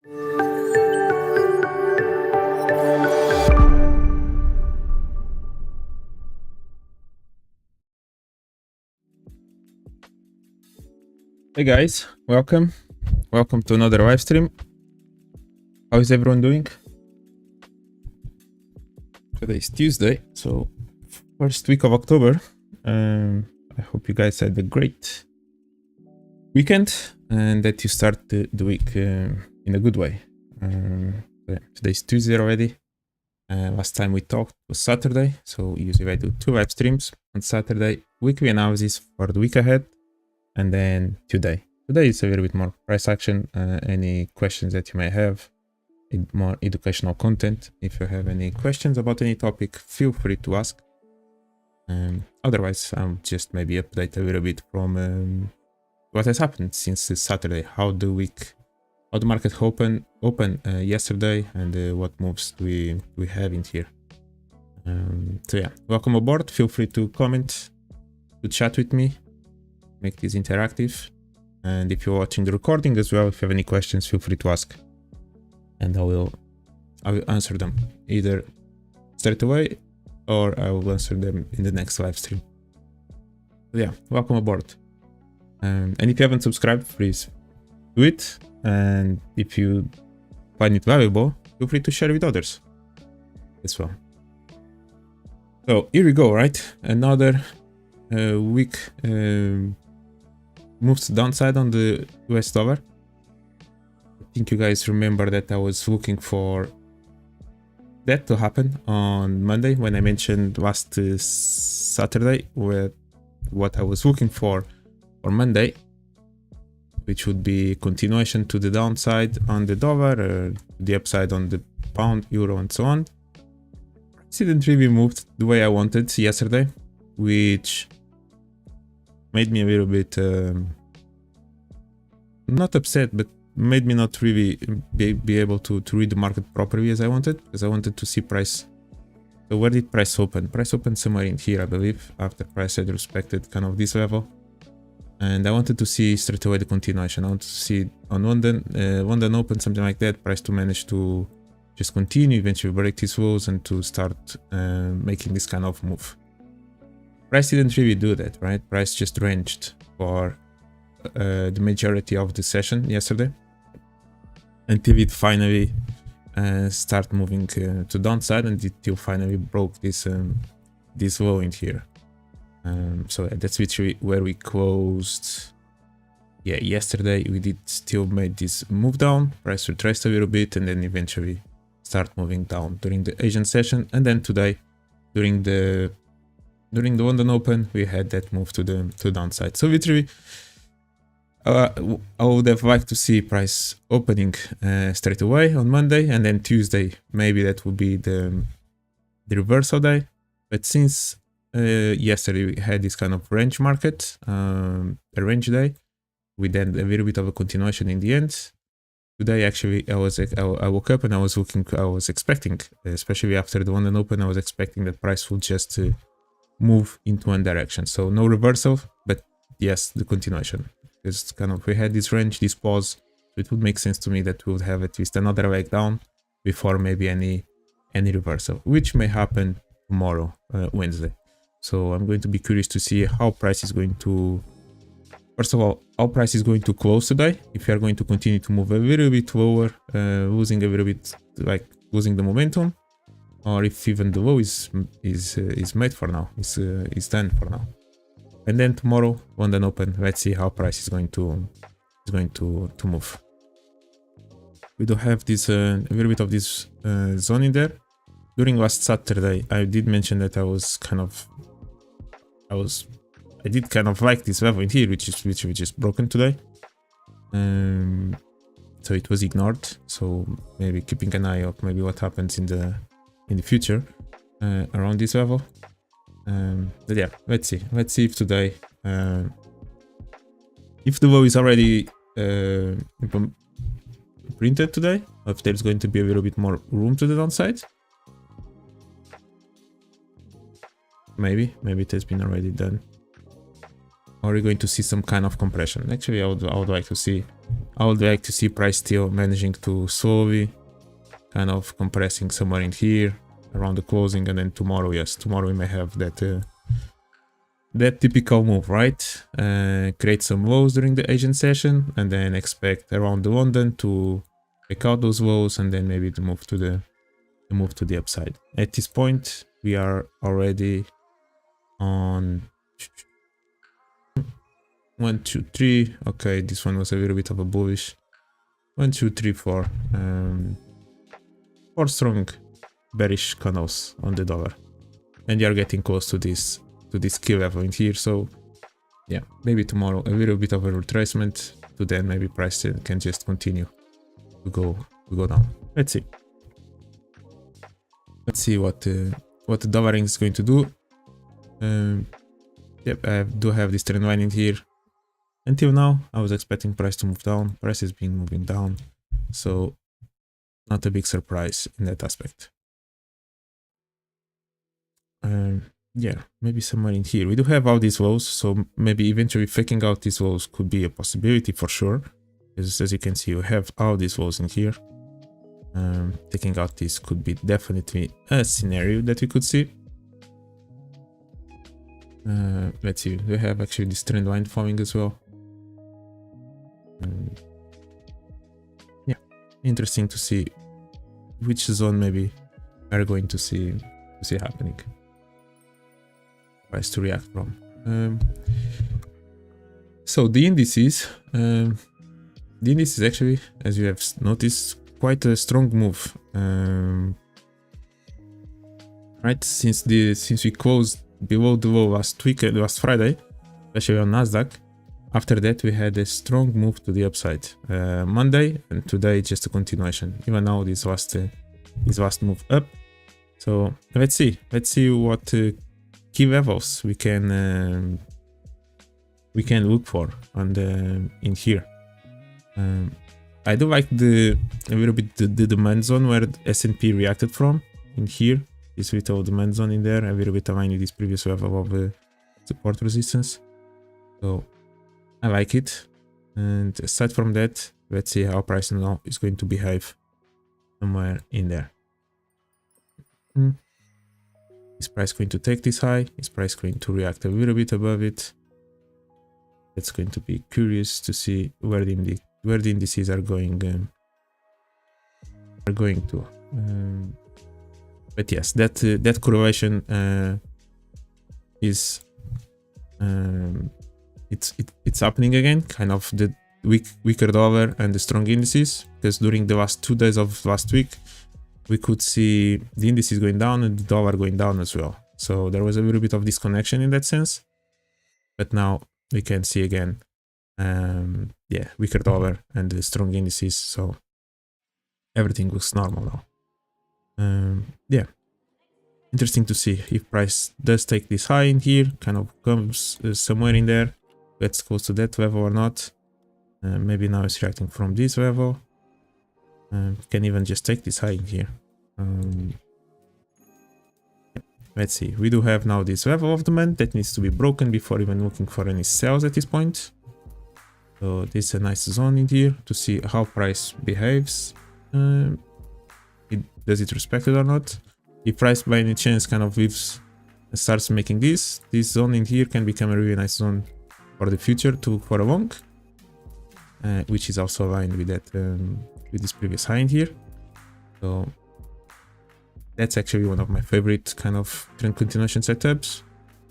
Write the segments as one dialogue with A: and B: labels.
A: Hey guys, welcome to another live stream. How is everyone doing? Today is Tuesday, so first week of October. I hope you guys had a great weekend and that you start the week in a good way. Today's Tuesday already. Last time we talked was Saturday, so usually I do 2 live streams on Saturday, weekly analysis for the week ahead, and then today is a little bit more price action. Any questions that you may have, more educational content. If you have any questions about any topic, feel free to ask. Otherwise, I'll just maybe update a little bit from what has happened since Saturday, how the market opened yesterday, and what moves we have in here. So yeah, welcome aboard. Feel free to comment, to chat with me, make this interactive. And if you're watching the recording as well, if you have any questions, feel free to ask, and I will answer them either straight away or I will answer them in the next live stream. So yeah, welcome aboard. And if you haven't subscribed, please do it. And if you find it valuable, feel free to share with others as well. So here we go, right? Another week moves downside on the US dollar. I think you guys remember that I was looking for that to happen on Monday when I mentioned last Saturday with what I was looking for Monday, which would be continuation to the downside on the dollar, the upside on the pound, euro, and so on. It didn't really move the way I wanted yesterday, which made me a little bit not upset, but made me not really be able to read the market properly as I wanted, because I wanted to see price. So where did price open? Price opened somewhere in here, I believe, after price had respected kind of this level. And I wanted to see straight away the continuation. I want to see on London open, something like that, price to manage to just continue, eventually break these lows and to start making this kind of move. Price didn't really do that, right? Price just ranged for the majority of the session yesterday until it finally started moving to downside, and it finally broke this low in here. So that's literally where we closed. Yeah, yesterday we did still made this move down, price retraced a little bit, and then eventually start moving down during the Asian session. And then today, during the London Open, we had that move to the downside. So literally, I would have liked to see price opening straight away on Monday, and then Tuesday maybe that would be the reversal day. But since yesterday we had this kind of range market, a range day, with then a little bit of a continuation in the end. Today actually I woke up and I was expecting, especially after the London Open, I was expecting that price would just move into one direction. So no reversal, but yes, the continuation. Because kind of we had this range, this pause, so it would make sense to me that we would have at least another leg down before maybe any reversal, which may happen tomorrow, Wednesday. So I'm going to be curious to see how price is going to, first of all, how price is going to close today. If we are going to continue to move a little bit lower, losing a little bit, like losing the momentum, or if even the low is made for now, is done for now. And then tomorrow, London Open, let's see how price is going to move. We do have this a little bit of this zone in there. During last Saturday, I did mention that I did kind of like this level in here, which is literally just broken today. So it was ignored. So maybe keeping an eye out, maybe what happens in the future around this level. But yeah, let's see if today, if the low is already printed today, or if there's going to be a little bit more room to the downside. Maybe it has been already done. or are we going to see some kind of compression? Actually, I would like to see price still managing to slowly kind of compressing somewhere in here around the closing, and then tomorrow, yes, tomorrow we may have that that typical move, right? Create some lows during the Asian session, and then expect around the London to take out those lows, and then maybe to move to the upside. At this point, we are already on 1, 2, 3. Okay, this one was a little bit of a bullish. 1, 2, 3, 4. 4 strong bearish candles on the dollar, and you are getting close to this key level in here. So yeah, maybe tomorrow a little bit of a retracement to then maybe price can just continue to go down. Let's see what the dollar is going to do. Yep, I do have this trend line in here. Until now, I was expecting price to move down. Price is moving down, so not a big surprise in that aspect. Yeah, maybe somewhere in here. We do have all these lows, so maybe eventually faking out these lows could be a possibility for sure. As you can see, we have all these lows in here. Taking out this could be definitely a scenario that we could see. Let's see, we have actually this trend line forming as well. Yeah, interesting to see which zone maybe are going to see happening. Price to react from. So the indices actually, as you have noticed, quite a strong move. Right, since we closed below the low last Friday, especially on Nasdaq. After that, we had a strong move to the upside Monday, and today just a continuation. Even now, this last move up. So let's see what key levels we can look for on in here. I do like a little bit the demand zone where S&P reacted from in here. This little demand zone in there, a little bit aligned with this previous level of support resistance. So I like it. And aside from that, let's see how price now is going to behave somewhere in there. Is price going to take this high? Is price going to react a little bit above it? It's going to be curious to see where the indices are going to. But yes, that correlation is it's happening again. Kind of the weaker dollar and the strong indices, because during the last 2 days of last week, we could see the indices going down and the dollar going down as well. So there was a little bit of disconnection in that sense. But now we can see again, yeah, weaker dollar and the strong indices. So everything looks normal now. Yeah, interesting to see if price does take this high in here, kind of comes somewhere in there, gets close to that level or not. Maybe now it's reacting from this level. Can even just take this high in here. Let's see, we do have now this level of demand that needs to be broken before even looking for any sells at this point. So this is a nice zone in here to see how price behaves. Does it respect it or not? If price by any chance kind of starts making this zone in here can become a really nice zone for the future to look for a long, which is also aligned with that with this previous high in here. So that's actually one of my favorite kind of trend continuation setups,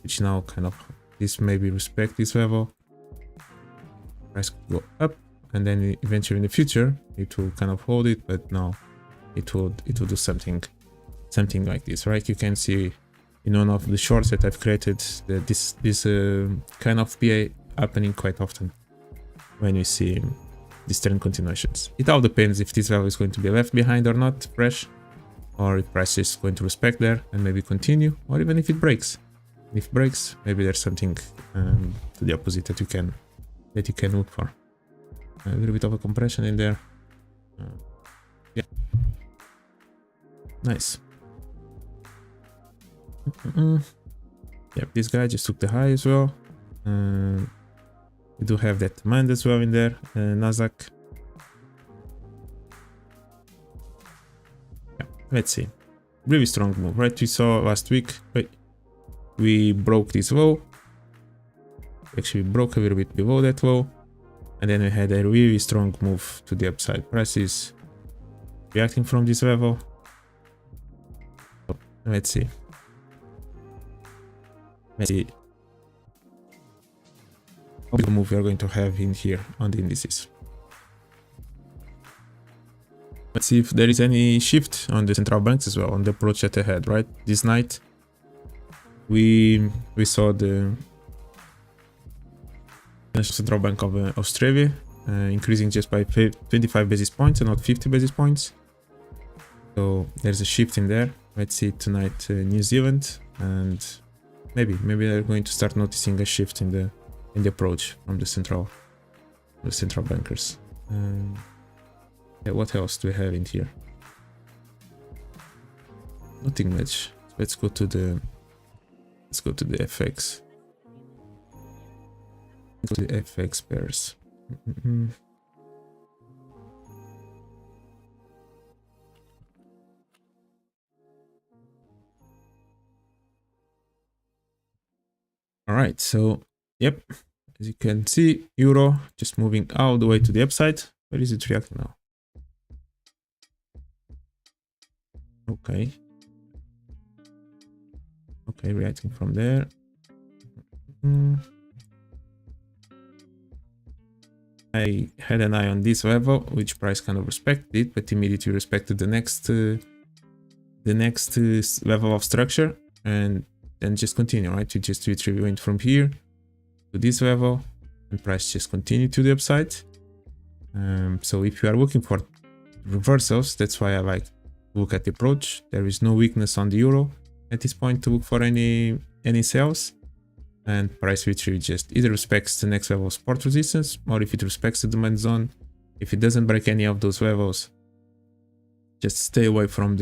A: which now kind of this maybe respect this level. Price could go up, and then eventually in the future it will kind of hold it, but now it will do something like this, right? You can see in one of the shorts that I've created that this kind of PA happening quite often when we see these trend continuations. It all depends if this value is going to be left behind or not, fresh, or if price is going to respect there and maybe continue, or even if it breaks. If it breaks, maybe there's something to the opposite that you can look for. A little bit of a compression in there. Yeah, nice. Yep, this guy just took the high as well. We do have that demand as well in there, Nasdaq. Yeah, let's see. Really strong move, right? We saw last week, right? We broke this low. Actually broke a little bit below that low. And then we had a really strong move to the upside. Prices reacting from this level. So, let's see. Let's see how big a move we are going to have in here on the indices. Let's see if there is any shift on the central banks as well, on the approach that they had, right? This night we saw the National Central Bank of Australia increasing just by 25 basis points and not 50 basis points. So there's a shift in there. Let's see tonight New Zealand, and maybe they're going to start noticing a shift in the approach from the central bankers. Yeah, what else do we have in here? Nothing much. Let's go to the FX. Let's go to the FX pairs. All right, so yep, as you can see, euro just moving all the way to the upside. Where is it reacting now? Okay, reacting from there. I had an eye on this level, which price kind of respected, but immediately respected the next level of structure, and then just continue, right? We just literally went from here to this level, and price just continued to the upside. So if you are looking for reversals, that's why I like to look at the approach. There is no weakness on the euro at this point to look for any sales, and price literally just either respects the next level of support resistance, or if it respects the demand zone, if it doesn't break any of those levels, just stay away from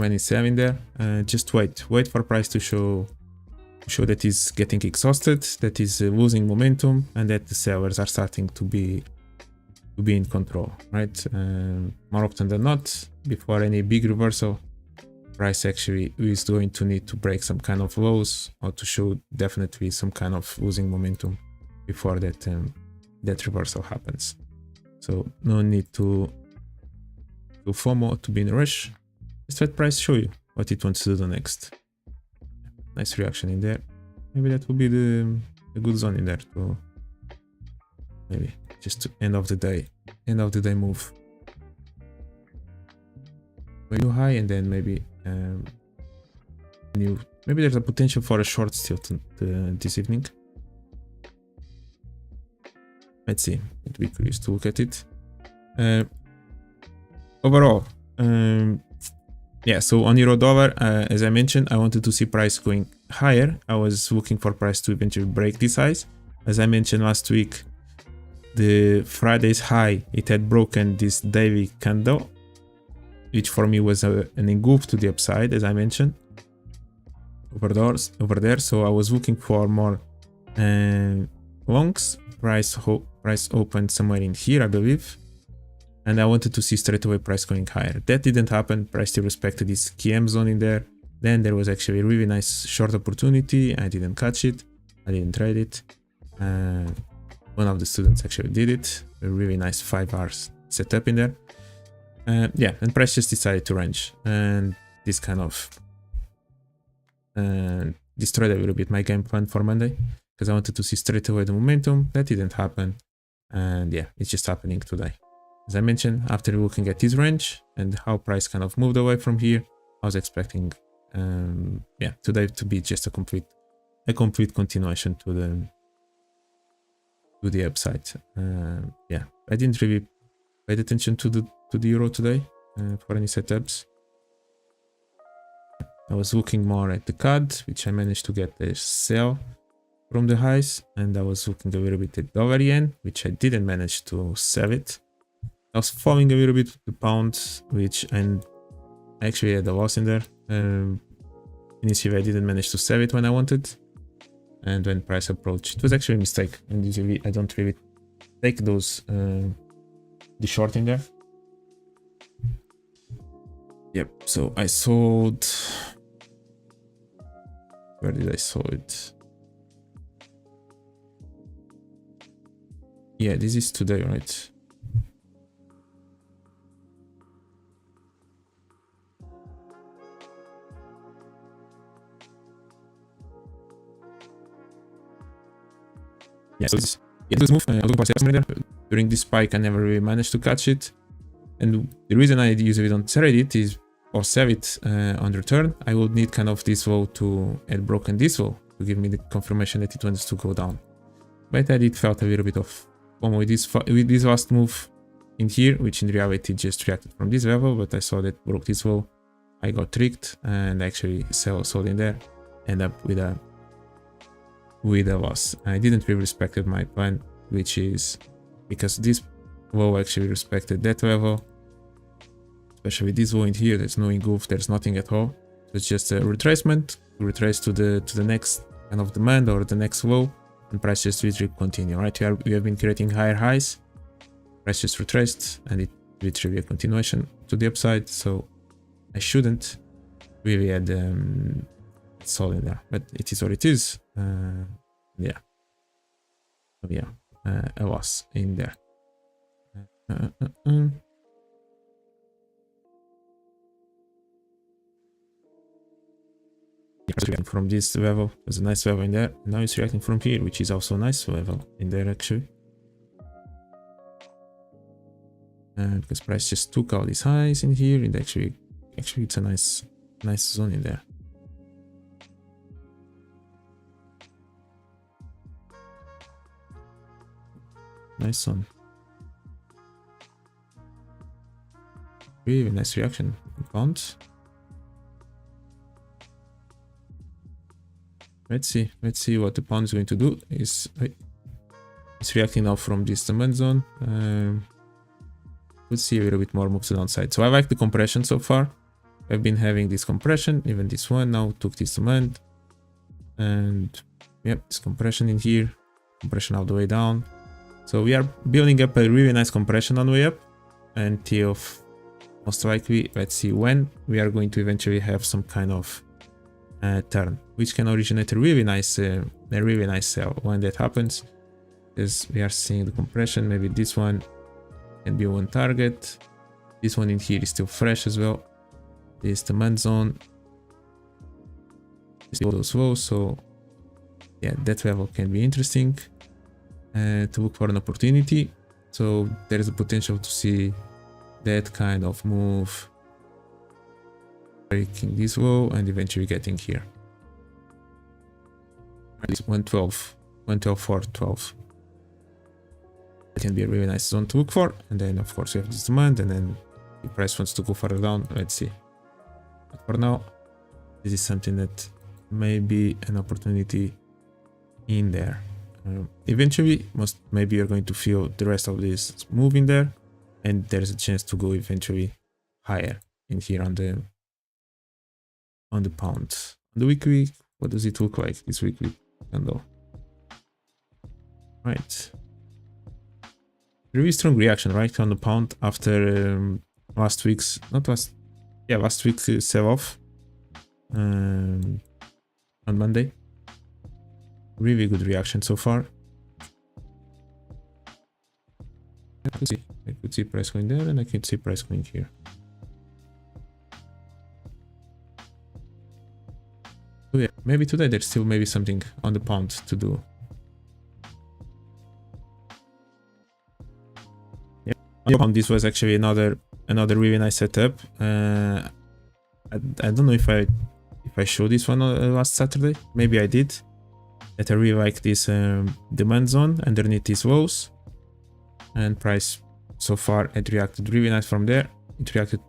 A: any selling there. Just wait for price to show that is getting exhausted, that is losing momentum, and that the sellers are starting to be in control, right? More often than not, before any big reversal, price actually is going to need to break some kind of lows, or to show definitely some kind of losing momentum before that reversal happens. So no need to FOMO, to be in a rush. Just let price show you what it wants to do next. Nice reaction in there. Maybe that will be the good zone in there to maybe just to end of the day move. New high, and then maybe maybe there's a potential for a short still this evening. Let's see. It'd be curious to look at it. Overall, yeah, so on euro dollar, as I mentioned, I wanted to see price going higher. I was looking for price to eventually break this highs. As I mentioned last week, the Friday's high, it had broken this daily candle, which for me was an engulf to the upside, as I mentioned, over there. So I was looking for more longs. Price opened somewhere in here, I believe, and I wanted to see straight away price going higher. That didn't happen. Price still respected this KM zone in there. Then there was actually a really nice short opportunity. I didn't catch it. I didn't trade it. One of the students actually did it. A really nice 5 hours setup in there. Yeah, and price just decided to range, and this kind of destroyed a little bit my game plan for Monday, because I wanted to see straight away the momentum. That didn't happen, and yeah, it's just happening today. As I mentioned, after looking at this range and how price kind of moved away from here, I was expecting yeah, today to be just a complete continuation to the upside. Yeah, I didn't really pay attention to the euro today for any setups. I was looking more at the CAD, which I managed to get a sell from the highs, and I was looking a little bit at dollar yen, which I didn't manage to sell it. I was following a little bit with the pound, which I actually had a loss in there. Initially I didn't manage to sell it when I wanted. And when price approached, it was actually a mistake. And usually I don't really take those the short in there. Yep. So I sold. Where did I sell it? Yeah, this is today, right? Yeah, so this move, I was looking for there. During this spike, I never really managed to catch it. And the reason I usually don't trade it is, or sell it on return, I would need kind of this low to had broken this low to give me the confirmation that it wants to go down. But I did felt a little bit of FOMO with this last move in here, which in reality just reacted from this level, but I saw that broke this low. I got tricked and actually sold in there, end up with a loss. I didn't really respected my plan, which is because this low actually respected that level, especially this low in here. There's no engulf, there's nothing at all. So it's just a retracement, retrace to the next kind of demand or the next low, and price just literally continue. Right, we have been creating higher highs, price just retraced, and it literally a continuation to the upside. So I shouldn't really add sold in there, but it is what it is. Yeah, a loss in there. From this level, there's a nice level in there. Now it's reacting from here, which is also a nice level in there actually. Because price just took all these highs in here, and actually it's a nice zone in there. Nice one. Really nice reaction. Pound. Let's see what the pound is going to do. It's reacting now from this demand zone. Let's see a little bit more moves to the downside. So I like the compression so far. I've been having this compression, even this one now took this demand, and yep, this compression in here, compression all the way down. So we are building up a really nice compression on the way up until most likely, let's see when we are going to eventually have some kind of turn, which can originate a really nice sell when that happens. As we are seeing the compression, maybe this one can be one target. This one in here is still fresh as well. This demand zone is still those lows, so yeah, that level can be interesting to look for an opportunity. So there is a potential to see that kind of move breaking this low and eventually getting here. This 112, 412. It can be a really nice zone to look for, and then of course we have this demand, and then the price wants to go further down. Let's see. But for now, this is something that may be an opportunity in there. Eventually, maybe you're going to feel the rest of this move in there, and there's a chance to go eventually higher in here on the pound. On the weekly, what does it look like? This weekly candle. Right. Really strong reaction, right, on the pound after last week's sell-off on Monday. Really good reaction so far. I could see price going there, and I could see price going here. So yeah, maybe today there's still maybe something on the pound to do. Yeah, on the pound, this was actually another really nice setup. I don't know if I showed this one last Saturday. Maybe I did. That I really like this demand zone underneath these lows, and price so far it reacted really nice from there. It reacted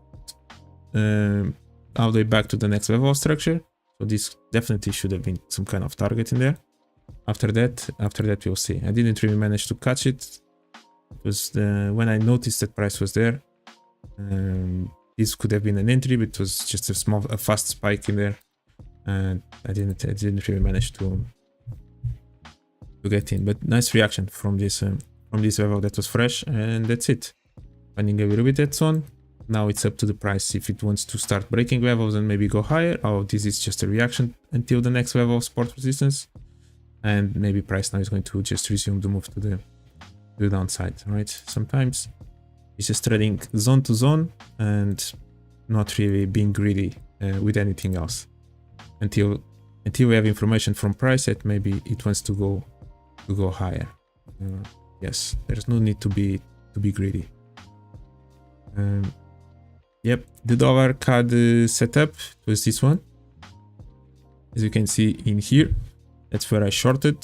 A: all the way back to the next level of structure. So this definitely should have been some kind of target in there. After that we'll see. I didn't really manage to catch it. It was when I noticed that price was there. This could have been an entry, but it was just a fast spike in there, and I didn't really manage to get in. But nice reaction from this level that was fresh, and that's it. Finding a little bit that zone. Now it's up to the price if it wants to start breaking levels and maybe go higher, or this is just a reaction until the next level of support resistance, and maybe price now is going to just resume the move to the downside. Right? Sometimes it's just trading zone to zone and not really being greedy with anything else until we have information from price that maybe it wants to go higher. Yes, there's no need to be greedy. Yep, the dollar CAD setup was this one. As you can see in here, that's where I shorted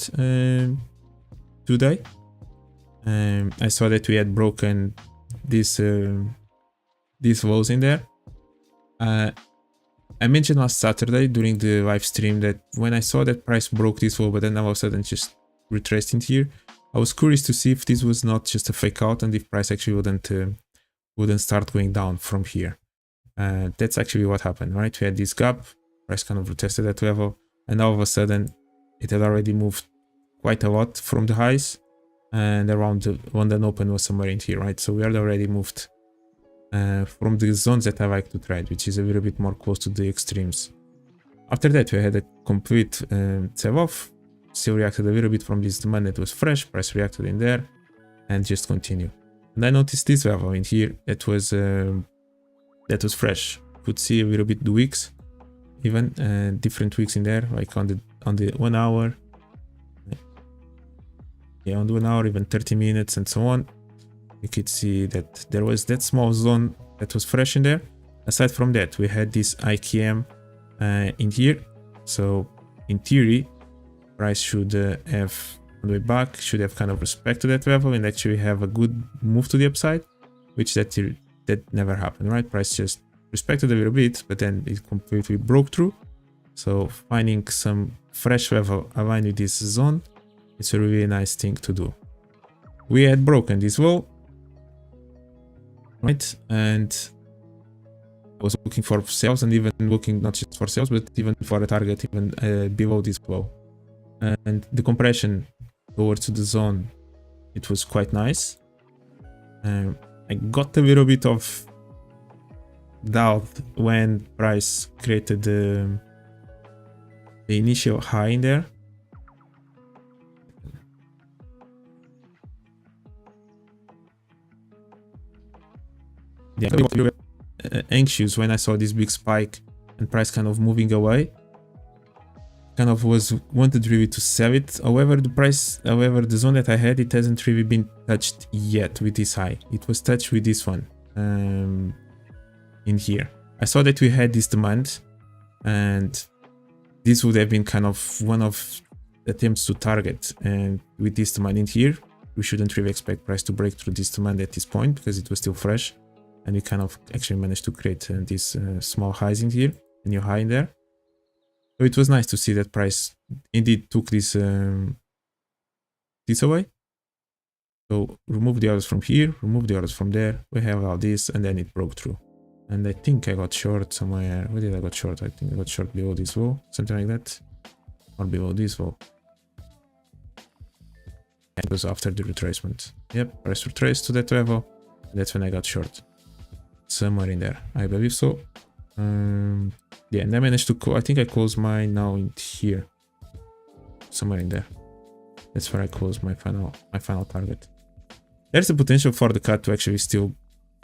A: today. I saw that we had broken these lows in there. I mentioned last Saturday during the live stream that when I saw that price broke this low, but then all of a sudden just retraced in here, I was curious to see if this was not just a fake out and if price actually wouldn't start going down from here. That's actually what happened, right? We had this gap, price kind of retested that level, and all of a sudden it had already moved quite a lot from the highs, and around the London Open was somewhere in here, right? So we had already moved from the zones that I like to trade, which is a little bit more close to the extremes. After that, we had a complete sell-off, still reacted a little bit from this demand that was fresh, price reacted in there, and just continue. And I noticed this level in here that was fresh. Could see a little bit the wicks, even different wicks in there, like on the 1 hour, yeah, on the 1 hour, even 30 minutes, and so on. You could see that there was that small zone that was fresh in there. Aside from that, we had this IKM in here. So in theory, price should have on the way back, should have kind of respected that level and actually have a good move to the upside, which that never happened, right? Price just respected a little bit, but then it completely broke through. So finding some fresh level aligned with this zone, it's a really nice thing to do. We had broken this wall, right? And I was looking for sales and even looking not just for sales, but even for a target even below this low. And the compression towards the zone, it was quite nice. I got a little bit of doubt when price created the initial high in there. Yeah, I got a little bit anxious when I saw this big spike and price kind of moving away. Kind of wanted really to sell it. However, the zone that I had, it hasn't really been touched yet with this high. It was touched with this one in here. I saw that we had this demand, and this would have been kind of one of the attempts to target. And with this demand in here, we shouldn't really expect price to break through this demand at this point because it was still fresh, and we kind of actually managed to create these small highs in here, a new high in there. So it was nice to see that price indeed took this away. So remove the orders from here, remove the orders from there. We have all this, and then it broke through. And I think I got short somewhere. Where did I got short? I think I got short below this wall, something like that, or below this wall. And it was after the retracement. Yep, price retraced to that level. And that's when I got short. Somewhere in there, I believe so. Yeah, and I managed to I think I closed mine now in here, somewhere in there. That's where I closed my final target. There's the potential for the cut to actually still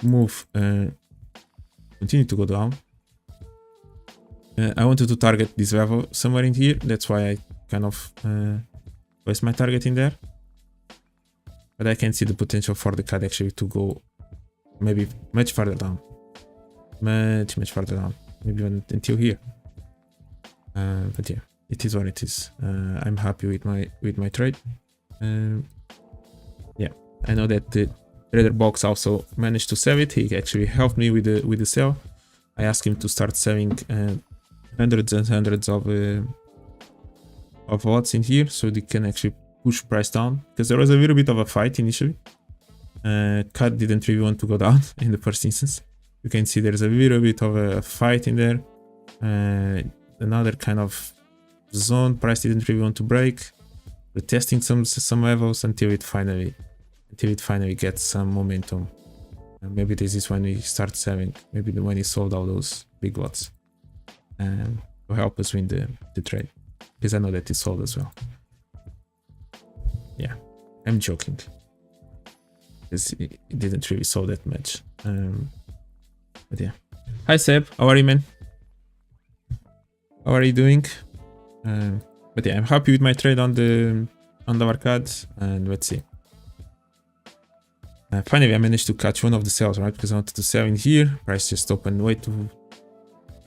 A: move, continue to go down. I wanted to target this level somewhere in here. That's why I kind of placed my target in there. But I can see the potential for the cut actually to go maybe much farther down. Much farther down, maybe even until here. But yeah, it is what it is. I'm happy with my trade. Yeah, I know that the trader box also managed to sell it. He actually helped me with the sell. I asked him to start selling hundreds and hundreds of lots in here, so they can actually push price down, because there was a little bit of a fight initially. Cut didn't really want to go down in the first instance. You can see there's a little bit of a fight in there. Another kind of zone price didn't really want to break. retesting some levels until it finally gets some momentum. And maybe this is when we start selling. Maybe when he sold all those big lots, to help us win the trade. Because I know that he sold as well. Yeah, I'm joking. Because he didn't really sell that much. But yeah. Hi Seb, how are you, man? How are you doing? But yeah, I'm happy with my trade on the arcade, and let's see. Finally, I managed to catch one of the sells, right? Because I wanted to sell in here. Price just opened way too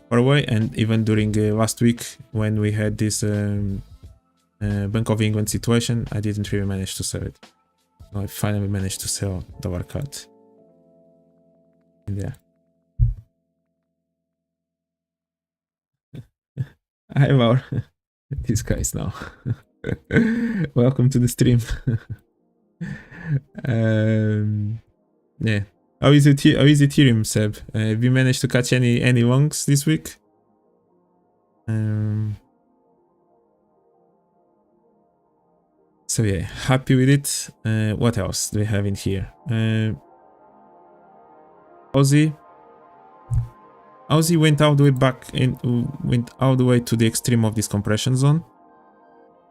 A: far away, and even during last week when we had this Bank of England situation, I didn't really manage to sell it. So I finally managed to sell the arcade. Yeah. Hi, Maur. These guys now. Welcome to the stream. Yeah. How is Ethereum, Seb? Have you managed to catch any longs this week? So yeah, happy with it. What else do we have in here? Aussie went all the way back and went all the way to the extreme of this compression zone.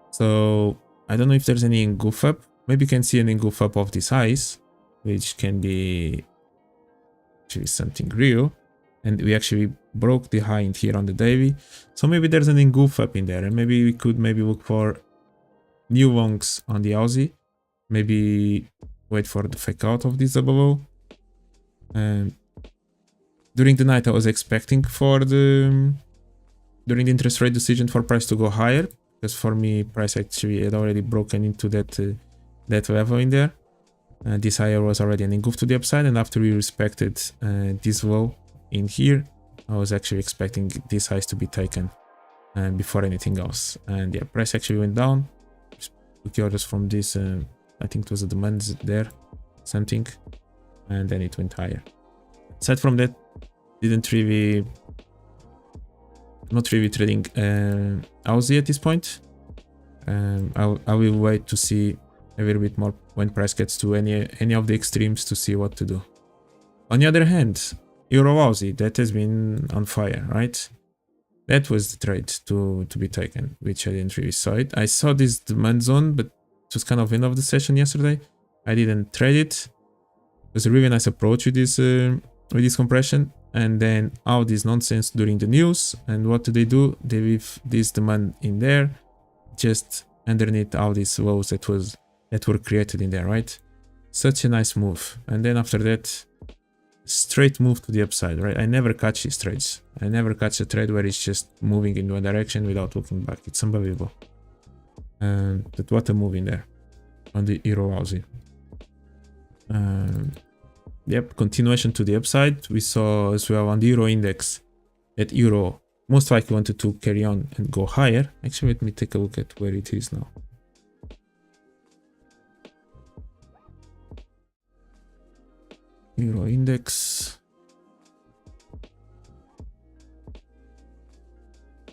A: So I don't know if there's any engulf up. Maybe you can see an engulf up of this highs, which can be actually something real. And we actually broke the high in here on the daily. So maybe there's an engulf up in there, and maybe we could look for new longs on the Aussie. Maybe wait for the fake out of this double O. During the night, I was expecting for during the interest rate decision for price to go higher, because for me, price actually had already broken into that level in there. This higher was already an engulf to the upside, and after we respected this low in here, I was actually expecting these highs to be taken before anything else. And yeah, price actually went down. Took the orders from this, I think it was a demand there, something, and then it went higher. Aside from that, not really trading Aussie at this point. I will wait to see a little bit more when price gets to any of the extremes to see what to do. On the other hand, Euro Aussie, that has been on fire, right? That was the trade to be taken, which I didn't really saw it. I saw this demand zone, but it was kind of end of the session yesterday. I didn't trade it. It was a really nice approach with this compression, and then all this nonsense during the news. And what do? They leave this demand in there, just underneath all these lows that were created in there, right? Such a nice move. And then after that, straight move to the upside, right? I never catch these trades. I never catch a trade where it's just moving in one direction without looking back. It's unbelievable. But what a move in there on the Euro Aussie. Yep, continuation to the upside. We saw as well on the Euro index that Euro most likely wanted to carry on and go higher. Actually, let me take a look at where it is now. Euro index.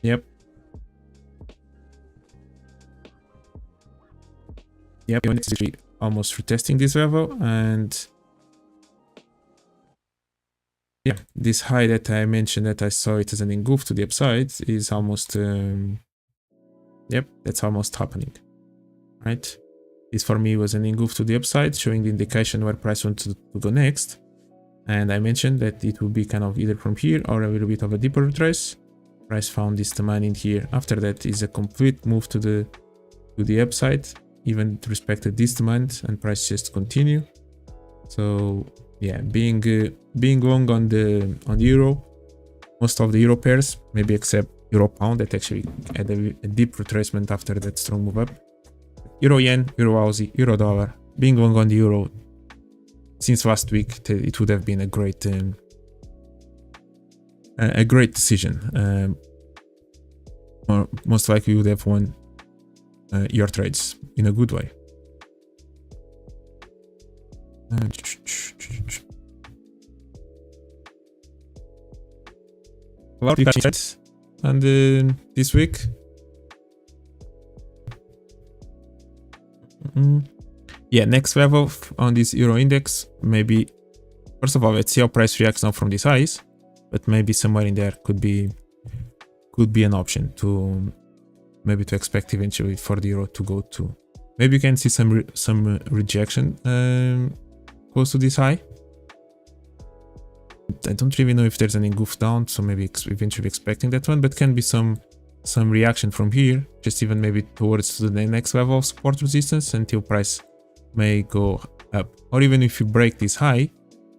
A: Yep. Yep, it's almost retesting this level, and yeah, this high that I mentioned that I saw it as an engulf to the upside is almost, yep, that's almost happening, right? This for me was an engulf to the upside, showing the indication where price wants to go next. And I mentioned that it would be kind of either from here or a little bit of a deeper retrace. Price found this demand in here. After that is a complete move to the upside, even respected this demand, and price just continue. So yeah, being long on the euro, most of the euro pairs, maybe except euro pound, that actually had a deep retracement after that strong move up. Euro yen, euro Aussie, euro dollar, being long on the euro since last week, it would have been a great decision. Or most likely you would have won your trades in a good way. A lot of trades and this week. Yeah, next level on this euro index, maybe first of all, let's see how price reacts now from these highs, but maybe somewhere in there could be an option to maybe to expect eventually for the euro to go to. Maybe you can see some rejection close to this high. I don't really know if there's any goof down, so maybe eventually expecting that one, but can be some reaction from here, just even maybe towards the next level of support resistance until price may go up. Or even if you break this high,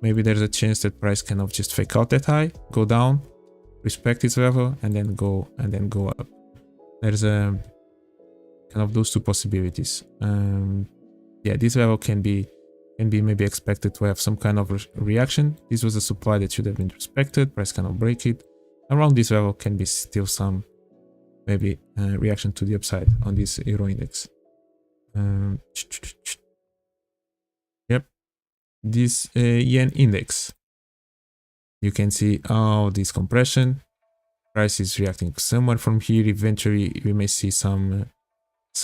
A: maybe there's a chance that price kind of just fake out that high, go down, respect its level, and then go up. There's a kind of those two possibilities. Yeah, this level can be maybe expected to have some kind of reaction. This was a supply that should have been respected. Price cannot break it. Around this level can be still some maybe reaction to the upside on this euro index. Yep, this yen index. You can see all this compression. Price is reacting somewhere from here. Eventually, we may see some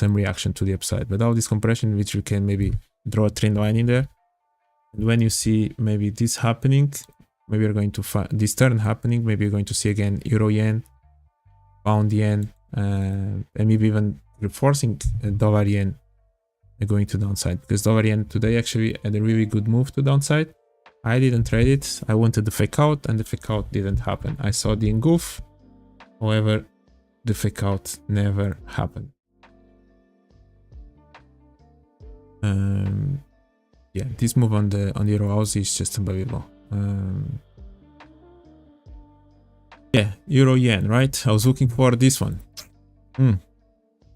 A: reaction to the upside. But all this compression, which you can maybe draw a trend line in there. And when you see maybe this happening, maybe you're going to find this turn happening. Maybe you're going to see again euro yen, pound yen, and maybe even reinforcing dollar yen going to downside, because dollar yen today actually had a really good move to downside. I didn't trade it. I wanted the fake out, and the fake out didn't happen. I saw the engulf, however, the fake out never happened. Yeah, this move on the euro house is just unbelievable. Yeah, euro yen, right? I was looking for this one.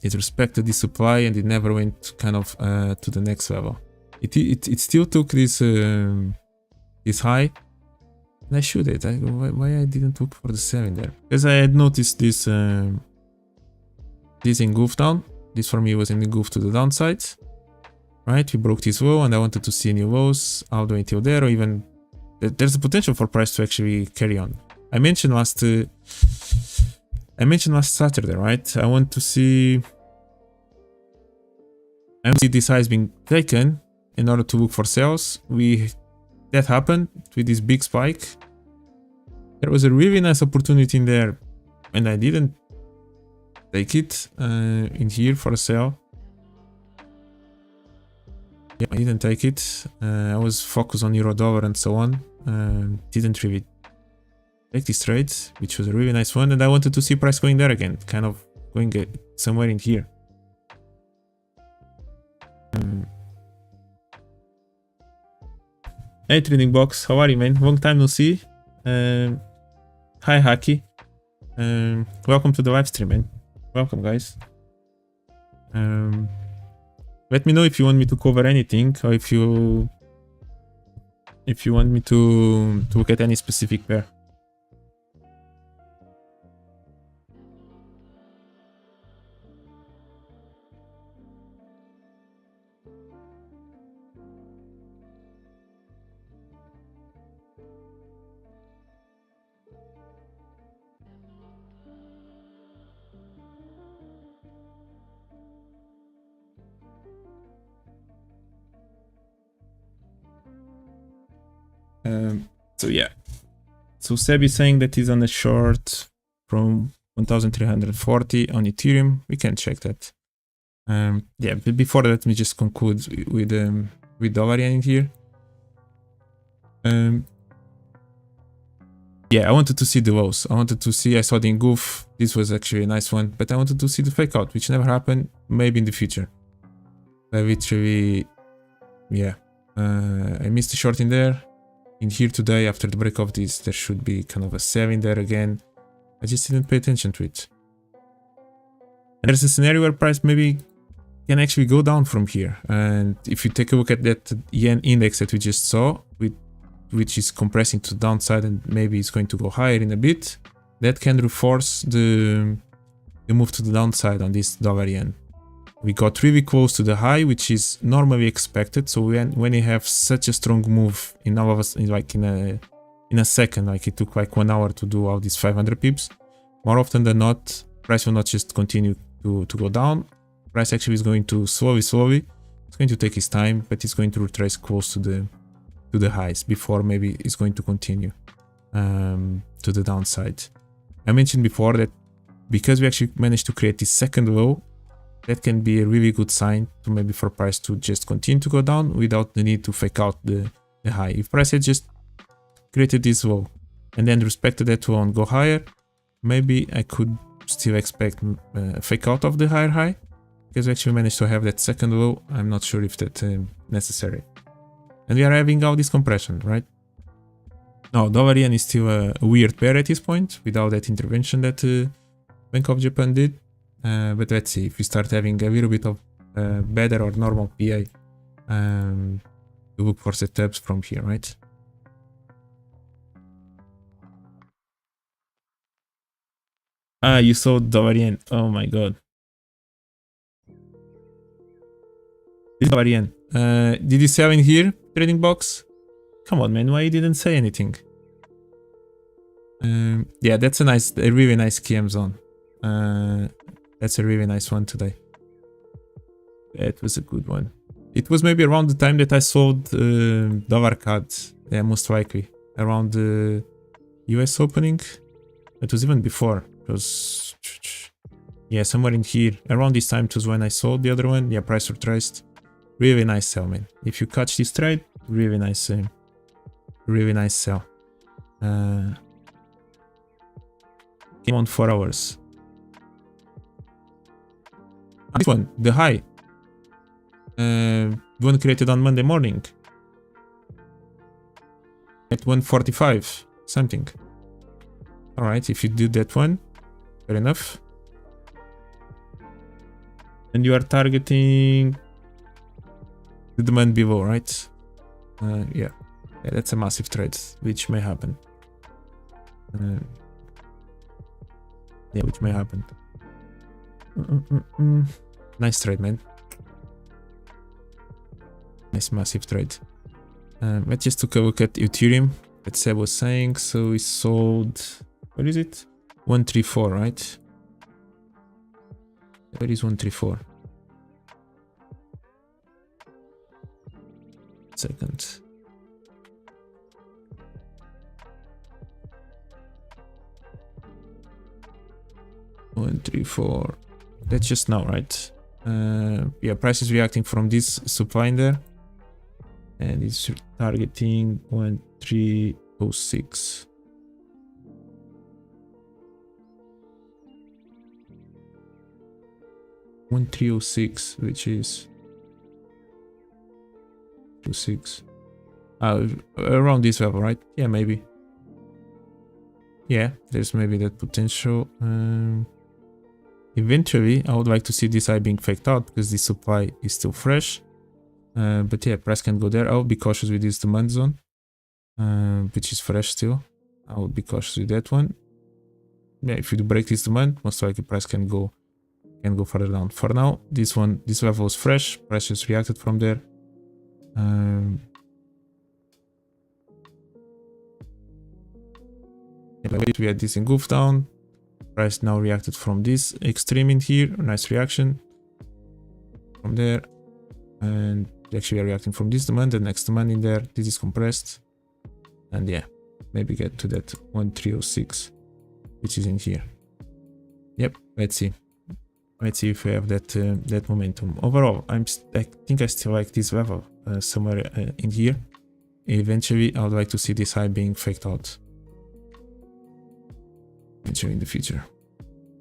A: It respected the supply and it never went kind of to the next level. It still took this this high, and I should it. Why I didn't look for the 7 there? Because I had noticed this this engulf down. This for me was an engulf to the downside. Right, we broke this low, and I wanted to see new lows all the way till there, or even there's a potential for price to actually carry on. I mentioned last Saturday, right? I want to see this highs being taken in order to look for sales. That happened with this big spike. There was a really nice opportunity in there, and I didn't take it in here for a sell. Yeah, I didn't take it. I was focused on euro dollar and so on. Didn't really take this trade, which was a really nice one, and I wanted to see price going there again, kind of going somewhere in here. Hey Trading Box, how are you, man? Long time no see. Hi Haki. Welcome to the live stream, man. Welcome, guys. Let me know if you want me to cover anything, or if you want me to look at any specific pair. So yeah, so Seb is saying that he's on a short from 1340 on Ethereum. We can check that. Yeah, but before that, let me just conclude with dollar yen in here. Yeah, I wanted to see the lows. I saw the engulf. This was actually a nice one, but I wanted to see the fake out, which never happened. Maybe in the future. Literally, yeah, I missed the short in there. In here today, after the break of this, there should be kind of a 7 there again. I just didn't pay attention to it. And there's a scenario where price maybe can actually go down from here. And if you take a look at that yen index that we just saw, which is compressing to the downside and maybe it's going to go higher in a bit, that can reinforce the move to the downside on this dollar yen. We got really close to the high, which is normally expected. So when you have such a strong move in all of us, like in a second, like it took like 1 hour to do all these 500 pips, more often than not, price will not just continue to go down. Price actually is going to slowly It's going to take its time, but it's going to retrace close to the highs before maybe it's going to continue to the downside. I mentioned before that because we actually managed to create this second low, that can be a really good sign to maybe for price to just continue to go down without the need to fake out the high. If price had just created this low and then respected that low and go higher, maybe I could still expect a fake out of the higher high. Because we actually managed to have that second low, I'm not sure if that's necessary. And we are having all this compression, right? Now, dollar yen is still a weird pair at this point, without that intervention that Bank of Japan did. But let's see, if we start having a little bit of better or normal PA, to look for setups from here, right? Ah, you saw dollar yen. Oh my god. This dollar yen. Did you sell in here, trading box? Come on, man, why you didn't say anything? Yeah, that's a really nice KM zone. That's a really nice one today. That was a good one. It was maybe around the time that I sold dollar CAD. Yeah, most likely. Around the US opening. It was even before. It was... yeah, somewhere in here. Around this time it was when I sold the other one. Yeah, price retraced. Really nice sell, man. If you catch this trade, really nice sell. Came on 4 hours. This one, the high. One created on Monday morning. At 145, something. Alright, if you do that one, fair enough. And you are targeting the demand below, right? Yeah, that's a massive trade, which may happen. Yeah, which may happen. Nice trade, man. Nice massive trade. Let's just take a look at Ethereum that Seb was saying. So we sold, what is it? 134, right? Where is 134? Second. One, three, four. That's just now, right? Yeah, price is reacting from this supply in there. And it's targeting 1306. Which is 26. Around this level, right? Yeah, maybe. Yeah, there's maybe that potential. Eventually, I would like to see this high being faked out because the supply is still fresh. But yeah, price can go there. I would be cautious with this demand zone, which is fresh still. I would be cautious with that one. Yeah, if you do break this demand, most likely price can go further down. For now, this level is fresh. Price just reacted from there. We had this engulf down. Price now reacted from this extreme in here. Nice reaction from there. And actually we are reacting from this demand, the next demand in there. This is compressed. And yeah, maybe get to that 1306, which is in here. Yep, let's see. Let's see if we have that momentum. Overall, I think I still like this level somewhere in here. Eventually, I would like to see this high being faked out. Eventually in the future,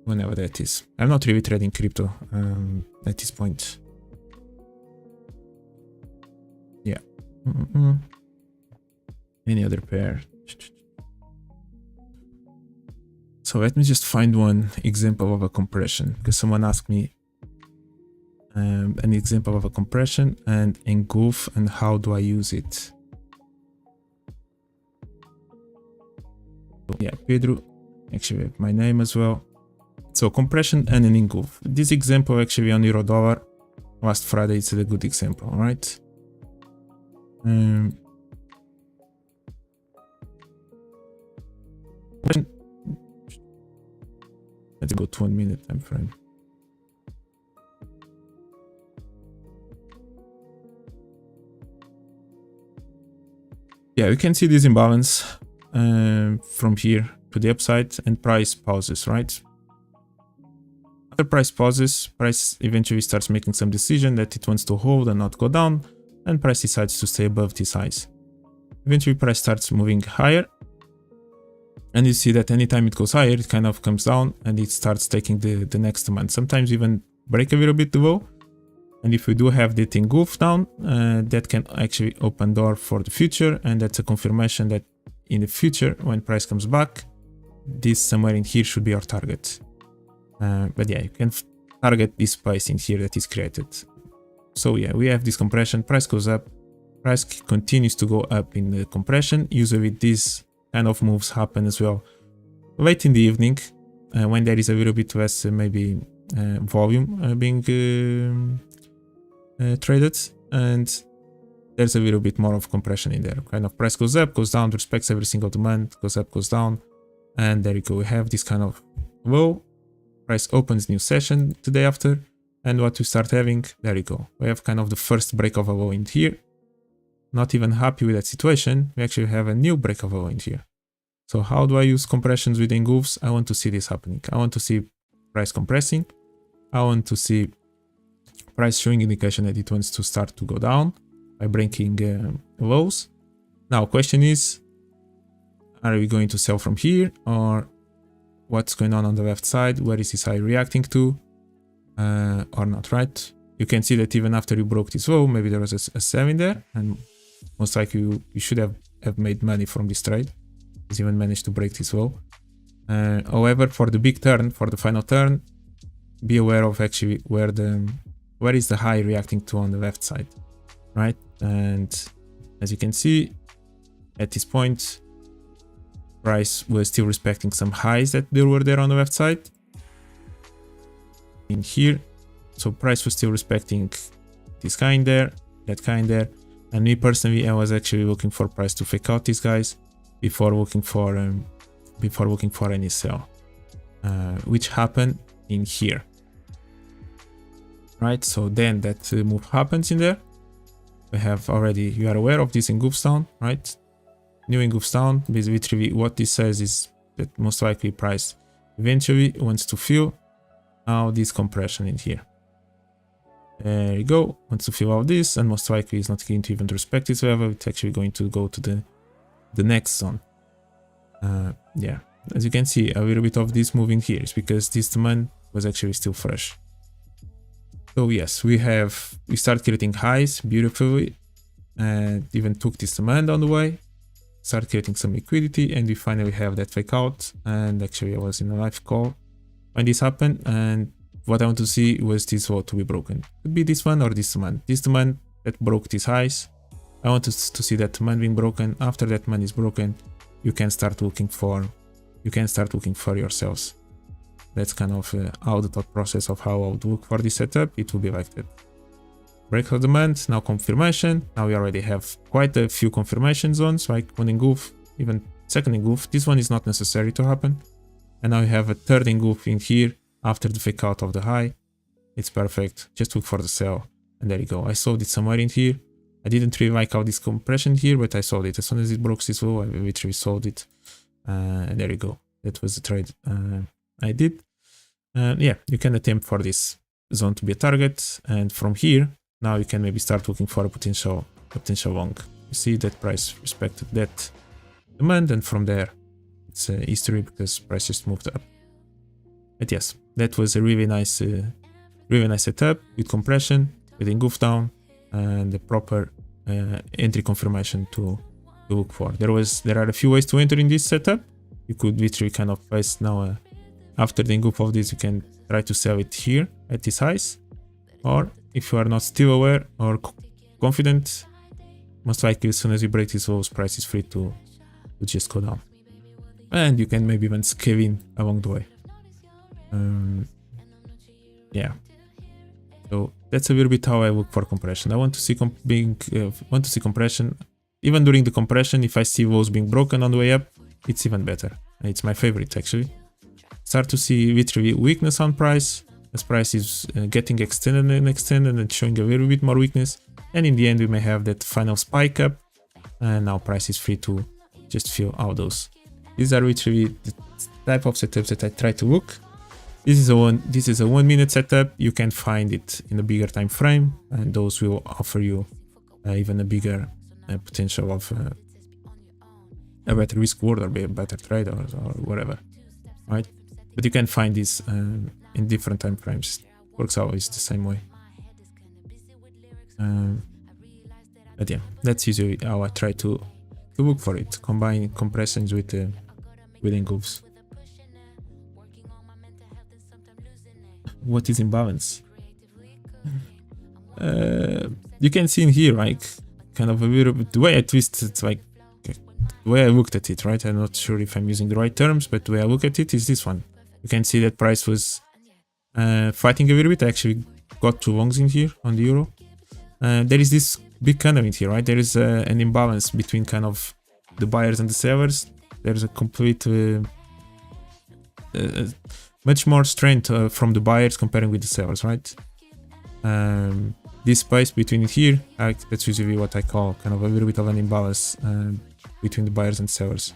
A: whenever that is. I'm not really trading crypto at this point. Yeah. Any other pair? So let me just find one example of a compression, because someone asked me an example of a compression and engulf and how do I use it. So yeah, Pedro, actually my name as well. So compression and an engulf. This example actually on $, last Friday, it's a good example, right? Let's go to 1 minute time frame. Yeah, we can see this imbalance from here to the upside, and price pauses, right? After price pauses, price eventually starts making some decision that it wants to hold and not go down, and price decides to stay above these highs. Eventually price starts moving higher, and you see that anytime it goes higher, it kind of comes down and it starts taking the next demand. Sometimes even break a little bit the low. And if we do have the engulf down, that can actually open door for the future, and that's a confirmation that in the future, when price comes back, this somewhere in here should be our target. But yeah, you can target this price in here that is created. So yeah, we have this compression, price goes up, price continues to go up in the compression. Usually these kind of moves happen as well late in the evening, when there is a little bit less maybe volume being traded, and there's a little bit more of compression in there. Kind of price goes up, goes down, respects every single demand, goes up, goes down, and there you go. We have this kind of low. Price opens new session the day after, and what we start having, there you go. We have kind of the first break of a low in here. Not even happy with that situation, we actually have a new break of a low in here. So how do I use compressions with engulfs? I want to see this happening. I want to see price compressing. I want to see price showing indication that it wants to start to go down by breaking lows. Now, question is, are we going to sell from here, or what's going on the left side? Where is this high reacting to, or not, right? You can see that even after you broke this low, maybe there was a sell in there, and most likely you should have made money from this trade. It's even managed to break this low. However, for the big turn, for the final turn, be aware of actually where is the high reacting to on the left side, right? And as you can see, at this point, price was still respecting some highs that there were there on the left side in here. So price was still respecting this guy in there, that guy in there, and me personally, I was actually looking for price to fake out these guys before looking for any sell, which happened in here, right? So then that move happens in there. We have already, you are aware of this engulfs down, right? New engulfs down. Basically, what this says is that most likely price eventually wants to fill now this compression in here. There you go, wants to fill out this, and most likely is not going to even respect this level. It's actually going to go to the next zone. Yeah, as you can see, a little bit of this moving here is because this demand was actually still fresh. So yes, we start creating highs beautifully, and even took this demand on the way. Start creating some liquidity, and we finally have that fake out. And actually I was in a live call when this happened, and what I want to see was this low to be broken. Could be this one or this demand. This demand that broke these highs, I want to see that demand being broken. After that demand is broken, you can start looking for yourselves. That's kind of how the thought process of how I would look for this setup. It will be like that. Break of demand, now confirmation. Now we already have quite a few confirmation zones, like one engulf, even second engulf. This one is not necessary to happen. And now we have a third engulf in here after the fake out of the high. It's perfect. Just look for the sell. And there you go. I sold it somewhere in here. I didn't really like how this compression here, but I sold it. As soon as it broke this low, I literally sold it. And there you go. That was the trade I did. Yeah, you can attempt for this zone to be a target. And from here, now you can maybe start looking for a potential long. You see that price respected that demand, and from there it's history because price just moved up. But yes, that was a really nice setup with compression, with engulf down, and the proper entry confirmation to look for. There are a few ways to enter in this setup. You could literally kind of place now after the engulf of this, you can try to sell it here at these highs, or if you are not still aware or confident, most likely as soon as you break these lows, price is free to just go down. And you can maybe even scale in along the way. Yeah. So that's a little bit how I look for compression. I want to see compression. Even during the compression, if I see lows being broken on the way up, it's even better. It's my favorite actually. Start to see literally weakness on price, as price is getting extended and showing a little bit more weakness, and in the end we may have that final spike up and now price is free to just fill out those. These are literally the type of setups that I try to look. This is a 1 minute setup. You can find it in a bigger time frame, and those will offer you even a bigger potential of a better risk reward or be a better trade or whatever, right? But you can find this in different time frames. Works always the same way. But yeah, that's usually how I try to look for it. Combine compressions with engulfs. What is imbalance? You can see in here, like, kind of a little bit, the way I twist it, like, the way I looked at it, right? I'm not sure if I'm using the right terms, but the way I look at it is this one. You can see that price was fighting a little bit. I actually got 2 longs in here on the euro. There is this big candle in here, right? There is an imbalance between kind of the buyers and the sellers. There's a complete much more strength from the buyers comparing with the sellers, right? This space between here, that's usually what I call kind of a little bit of an imbalance between the buyers and sellers.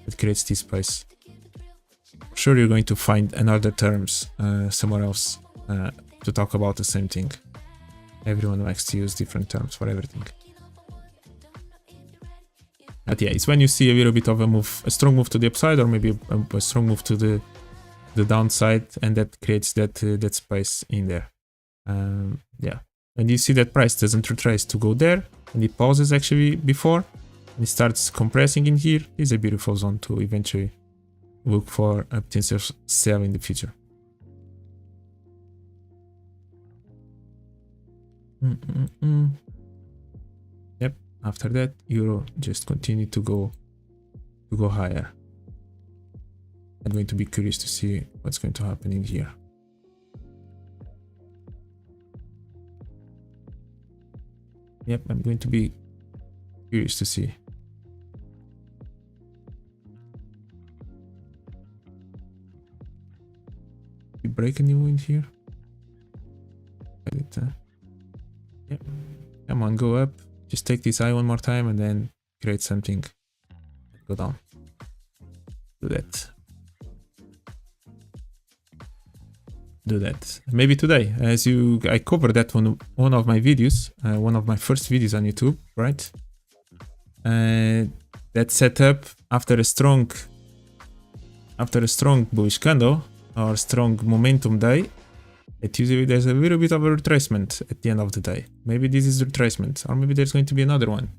A: It creates this space. Sure, you're going to find another terms somewhere else to talk about the same thing. Everyone likes to use different terms for everything. But yeah, it's when you see a little bit of a move, a strong move to the upside, or maybe a strong move to the downside, and that creates that space in there. Yeah, and you see that price doesn't retrace to go there, and it pauses actually before, and it starts compressing in here. It's a beautiful zone to eventually look for a potential sell in the future. Yep. After that, euro just continue to go higher. I'm going to be curious to see what's going to happen in here. Yep, I'm going to be curious to see. We break a new in here. Yep. Come on, go up. Just take this eye one more time and then create something. Go down. Do that. Do that. Maybe today, as I covered that one of my videos, one of my first videos on YouTube, right? That setup after a strong bullish candle or strong momentum day, it usually there's a little bit of a retracement at the end of the day. Maybe this is retracement, or maybe there's going to be another one.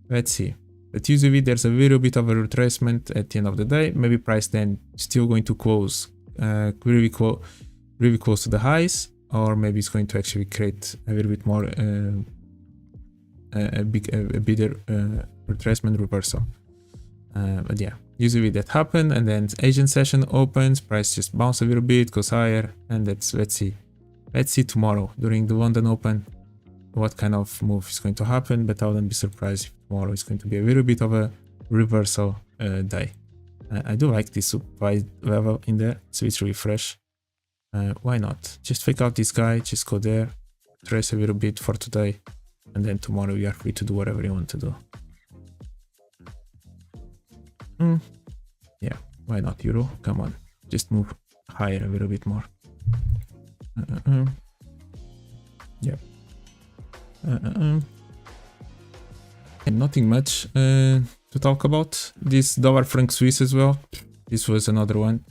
A: Let's see. But usually there's a little bit of a retracement at the end of the day. Maybe price then still going to close really close to the highs, or maybe it's going to actually create a little bit more a bigger retracement reversal. But yeah, usually that happens, and then Asian session opens, price just bounce a little bit, goes higher, and let's see tomorrow during the London Open what kind of move is going to happen. But I wouldn't be surprised if tomorrow is going to be a little bit of a reversal day. I do like this supply level in there, so it's really fresh. Why not? Just fake out this guy, just go there, trace a little bit for today, and then tomorrow you are free to do whatever you want to do. Yeah, why not euro? Come on, just move higher a little bit more. Yeah. And nothing much to talk about. This dollar franc Swiss as well. This was another one.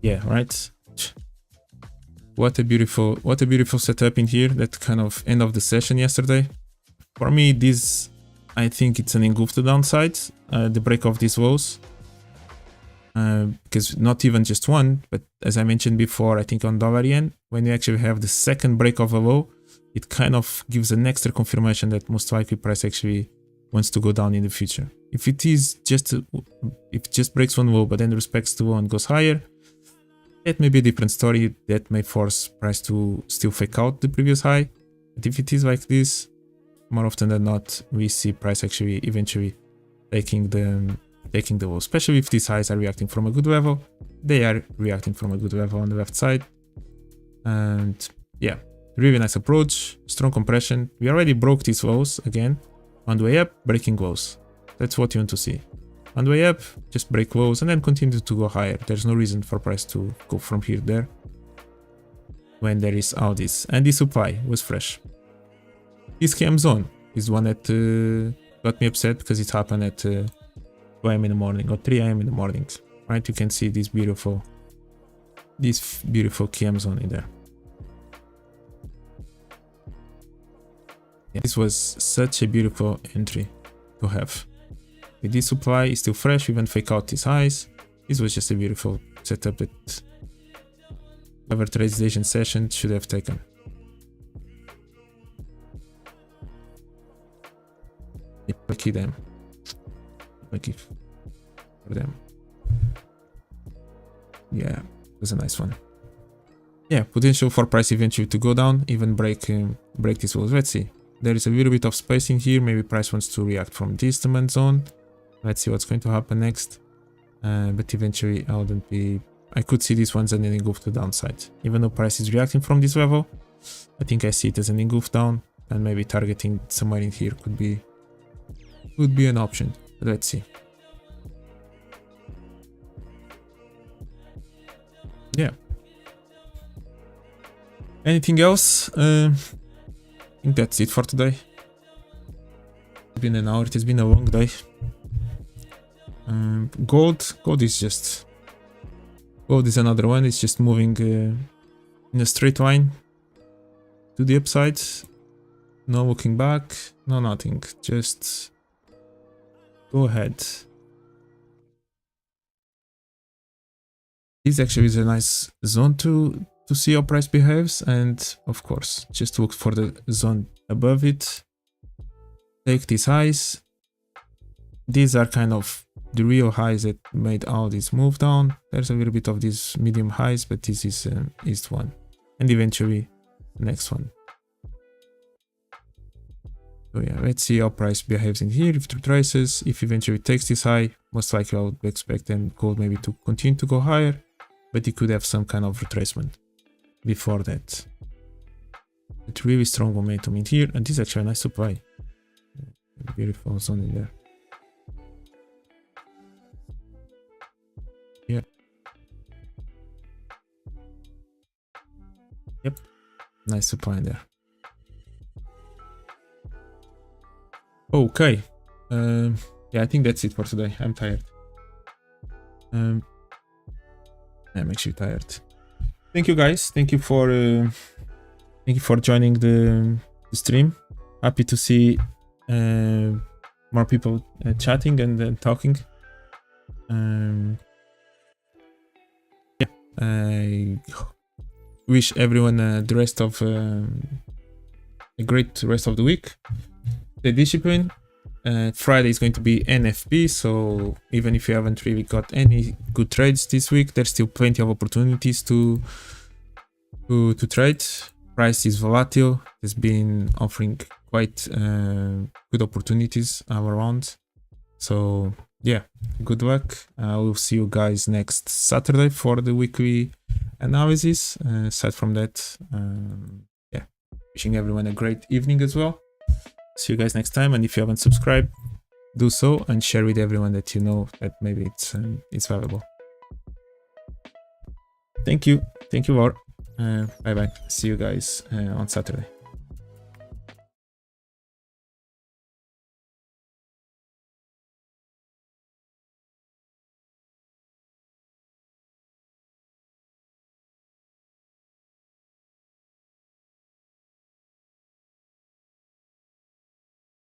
A: Yeah, right. What a beautiful setup in here. That kind of end of the session yesterday. For me, this, I think it's an engulf to downside, the break of these lows. Because not even just one, but as I mentioned before, I think on dollar yen, when you actually have the second break of a low, it kind of gives an extra confirmation that most likely price actually wants to go down in the future. If it just breaks one low, but then respects the low and goes higher, that may be a different story. That may force price to still fake out the previous high. But if it is like this, more often than not, we see price actually eventually taking the low, especially if these highs are reacting from a good level. They are reacting from a good level on the left side. And yeah, Really nice approach, strong compression. We already broke these lows again. On the way up, breaking lows. That's what you want to see. On the way up, just break lows and then continue to go higher. There's no reason for price to go from here to there when there is all this. And the supply was fresh. This KM zone is one that got me upset because it happened at 2 AM in the morning or 3 AM in the morning. Right, you can see this beautiful KM zone in there. Yeah, this was such a beautiful entry to have. With this supply is still fresh, we even fake out these highs. This was just a beautiful setup that whoever trades the Asian session should have taken. Lucky them. Lucky for them. Yeah, it was a nice one. Yeah, potential for price eventually to go down, even break these walls. Let's see. There is a little bit of spacing here. Maybe price wants to react from this demand zone. Let's see what's going to happen next. But eventually I could see this one's an engulf to downside. Even though price is reacting from this level, I think I see it as an engulf down, and maybe targeting somewhere in here would be an option. But let's see. Yeah. Anything else? I think that's it for today. It's been an hour. It has been a long day. Gold is another one. It's just moving in a straight line to the upside. No looking back. No nothing. Just go ahead. This actually is a nice zone to see how price behaves, and of course just look for the zone above it. Take these highs. These are kind of the real highs that made all this move down. There's a little bit of these medium highs, but this is one, and eventually the next one. So yeah, let's see how price behaves in here. If it retraces, if eventually it takes this high, most likely I would expect then gold maybe to continue to go higher, but it could have some kind of retracement before that. It's really strong momentum in here, and this is actually a nice supply. Beautiful zone in there. Yeah. Yep. Nice supply in there. Okay. Yeah, I think that's it for today. I'm tired. I'm actually tired. Thank you guys. Thank you for joining the stream. Happy to see more people chatting and talking. Yeah, I wish everyone the rest of a great rest of the week. Stay disciplined. Friday is going to be NFP, so even if you haven't really got any good trades this week, there's still plenty of opportunities to trade. Price is volatile. It's been offering quite good opportunities all around. So yeah, good luck. I will see you guys next Saturday for the weekly analysis. Aside from that, yeah, wishing everyone a great evening as well. See you guys next time, and if you haven't subscribed, do so and share with everyone that you know that maybe it's valuable. Thank you all. Bye bye. See you guys on Saturday.